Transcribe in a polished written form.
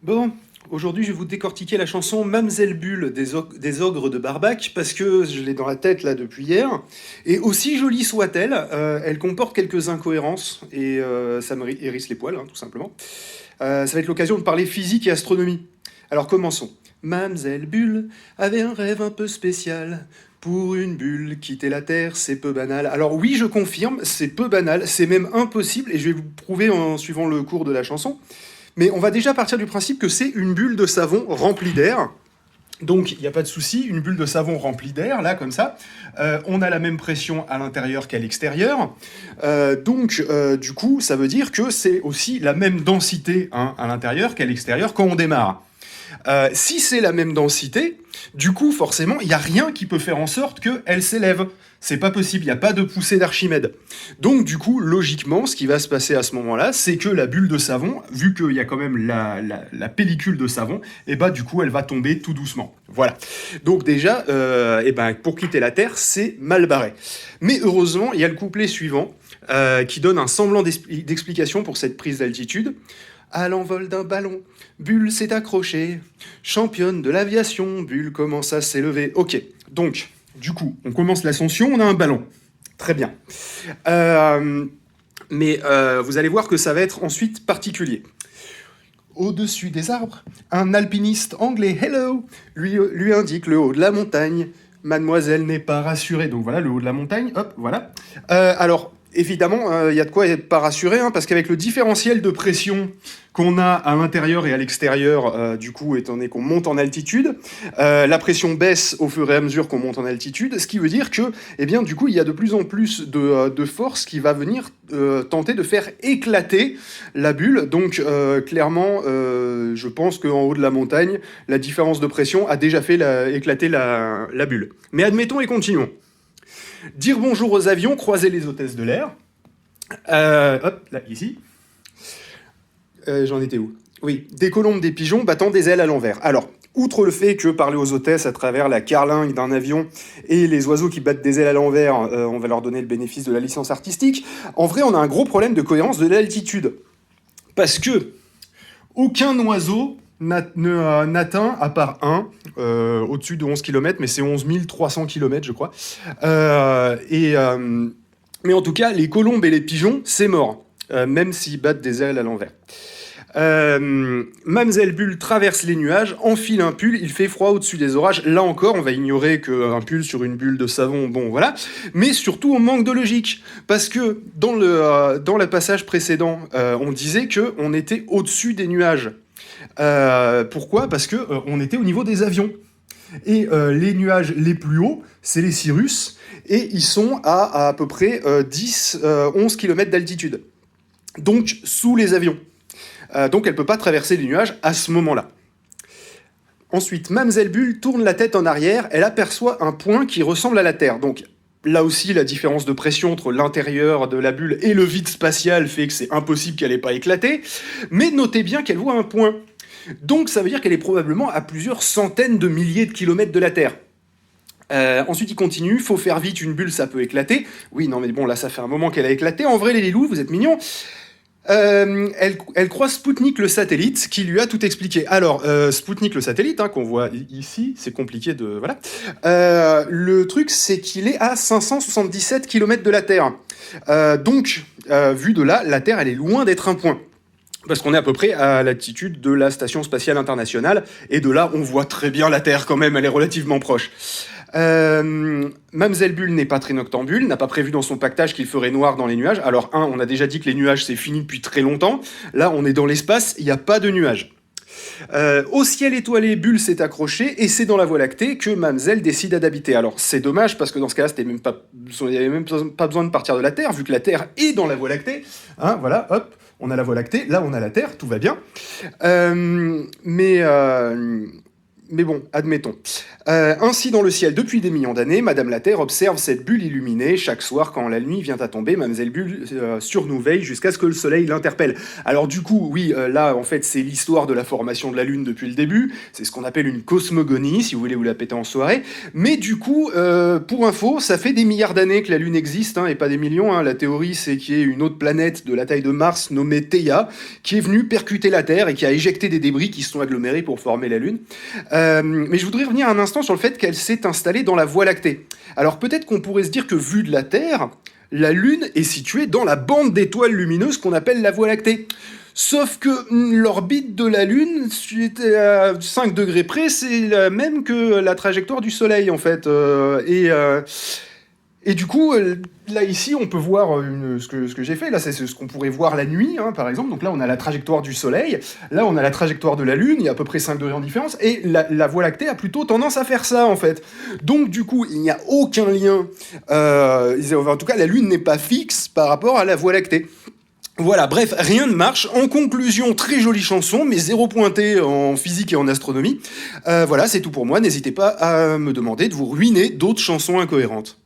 Bon, aujourd'hui je vais vous décortiquer la chanson Mamzelle Bulle des Ogres de Barbac parce que je l'ai dans la tête là depuis hier. Et aussi jolie soit-elle, elle comporte quelques incohérences et ça me hérisse les poils, hein, tout simplement. Ça va être l'occasion de parler physique et astronomie. Alors commençons. Mamzelle Bulle avait un rêve un peu spécial. Pour une bulle, quitter la Terre, c'est peu banal. Alors oui, je confirme, c'est peu banal, c'est même impossible, et je vais vous prouver en suivant le cours de la chanson. Mais on va déjà partir du principe que c'est une bulle de savon remplie d'air. Donc, il n'y a pas de souci, une bulle de savon remplie d'air, là, comme ça. On a la même pression à l'intérieur qu'à l'extérieur. Du coup, ça veut dire que c'est aussi la même densité, hein, à l'intérieur qu'à l'extérieur quand on démarre. Si c'est la même densité, du coup, forcément, il n'y a rien qui peut faire en sorte qu'elle s'élève. C'est pas possible, il n'y a pas de poussée d'Archimède. Donc, du coup, logiquement, ce qui va se passer à ce moment-là, c'est que la bulle de savon, vu qu'il y a quand même la pellicule de savon, et bah, du coup, elle va tomber tout doucement. Voilà. Donc, déjà, pour quitter la Terre, c'est mal barré. Mais heureusement, il y a le couplet suivant qui donne un semblant d'explication pour cette prise d'altitude. À l'envol d'un ballon, Bulle s'est accrochée. Championne de l'aviation, Bulle commence à s'élever. Ok, donc, du coup, on commence l'ascension, on a un ballon. Très bien. Vous allez voir que ça va être ensuite particulier. Au-dessus des arbres, un alpiniste anglais, hello, lui indique le haut de la montagne. Mademoiselle n'est pas rassurée. Donc voilà, le haut de la montagne, hop, voilà. Alors, évidemment, il y a de quoi être pas rassuré, hein, parce qu'avec le différentiel de pression qu'on a à l'intérieur et à l'extérieur, du coup, étant donné qu'on monte en altitude, la pression baisse au fur et à mesure qu'on monte en altitude, ce qui veut dire que, eh bien, du coup, il y a de plus en plus de force qui va venir tenter de faire éclater la bulle. Donc, clairement, je pense qu'en haut de la montagne, la différence de pression a déjà fait éclater la bulle. Mais admettons et continuons. Dire bonjour aux avions, croiser les hôtesses de l'air. Hop, là, ici. J'en étais où? Oui, des colombes, des pigeons battant des ailes à l'envers. Alors, outre le fait que parler aux hôtesses à travers la carlingue d'un avion et les oiseaux qui battent des ailes à l'envers, on va leur donner le bénéfice de la licence artistique, en vrai, on a un gros problème de cohérence de l'altitude. Parce que aucun oiseau n'atteint, à part un, au-dessus de 11 km, mais c'est 11 300 km, je crois. Mais en tout cas, les colombes et les pigeons, c'est mort, même s'ils battent des ailes à l'envers. Mamzelle Bulle traverse les nuages, enfile un pull, il fait froid au-dessus des orages. Là encore, on va ignorer qu'un pull sur une bulle de savon, bon voilà. Mais surtout, on manque de logique. Parce que dans le passage précédent, on disait qu'on était au-dessus des nuages. Pourquoi? Parce qu'on était au niveau des avions. Et les nuages les plus hauts, c'est les cirrus, et ils sont à peu près 10-11 km d'altitude. Donc sous les avions. Donc elle ne peut pas traverser les nuages à ce moment-là. Ensuite, Mamzelle Bulle tourne la tête en arrière, elle aperçoit un point qui ressemble à la Terre. Donc là aussi, la différence de pression entre l'intérieur de la bulle et le vide spatial fait que c'est impossible qu'elle n'ait pas éclaté. Mais notez bien qu'elle voit un point. Donc ça veut dire qu'elle est probablement à plusieurs centaines de milliers de kilomètres de la Terre. Ensuite, il continue, faut faire vite, une bulle, ça peut éclater. Oui, non, mais bon, là, ça fait un moment qu'elle a éclaté. En vrai, les loups, vous êtes mignons. Elle croise Spoutnik le satellite qui lui a tout expliqué. Alors, Spoutnik le satellite, hein, qu'on voit ici, c'est compliqué de... Voilà. Le truc, c'est qu'il est à 577 km de la Terre. Vu de là, la Terre, elle est loin d'être un point. Parce qu'on est à peu près à l'altitude de la Station Spatiale Internationale, et de là, on voit très bien la Terre quand même, elle est relativement proche. Mamzelle Bulle n'est pas très noctambule, n'a pas prévu dans son pactage qu'il ferait noir dans les nuages. Alors, on a déjà dit que les nuages, c'est fini depuis très longtemps. Là, on est dans l'espace, il n'y a pas de nuages. Au ciel étoilé, Bulle s'est accroché, et c'est dans la Voie lactée que Mamzelle décide d'habiter. Alors, c'est dommage, parce que dans ce cas-là, il n'y avait même pas besoin de partir de la Terre, vu que la Terre est dans la Voie lactée. Hein, voilà, hop, on a la Voie lactée, là, on a la Terre, tout va bien. Mais bon, admettons. Ainsi dans le ciel depuis des millions d'années, Madame la Terre observe cette bulle illuminée chaque soir quand la nuit vient à tomber. Mademoiselle Bulle sur nous veille jusqu'à ce que le soleil l'interpelle. Alors du coup, oui, là en fait c'est l'histoire de la formation de la Lune depuis le début. C'est ce qu'on appelle une cosmogonie, si vous voulez vous la péter en soirée. Mais du coup, pour info, ça fait des milliards d'années que la Lune existe, hein, et pas des millions. Hein. La théorie c'est qu'il y ait une autre planète de la taille de Mars nommée Theia qui est venue percuter la Terre et qui a éjecté des débris qui se sont agglomérés pour former la Lune. Mais je voudrais revenir un instant sur le fait qu'elle s'est installée dans la Voie lactée. Alors peut-être qu'on pourrait se dire que vu de la Terre, la Lune est située dans la bande d'étoiles lumineuses qu'on appelle la Voie lactée. Sauf que l'orbite de la Lune, à 5 degrés près, c'est la même que la trajectoire du Soleil en fait. Et du coup, là ici, on peut voir ce que j'ai fait. Là, c'est ce qu'on pourrait voir la nuit, hein, par exemple. Donc là, on a la trajectoire du Soleil. Là, on a la trajectoire de la Lune. Il y a à peu près 5 degrés en différence. Et la Voie lactée a plutôt tendance à faire ça, en fait. Donc, du coup, il n'y a aucun lien. En tout cas, la Lune n'est pas fixe par rapport à la Voie lactée. Voilà, bref, rien ne marche. En conclusion, très jolie chanson, mais zéro pointé en physique et en astronomie. Voilà, c'est tout pour moi. N'hésitez pas à me demander de vous ruiner d'autres chansons incohérentes.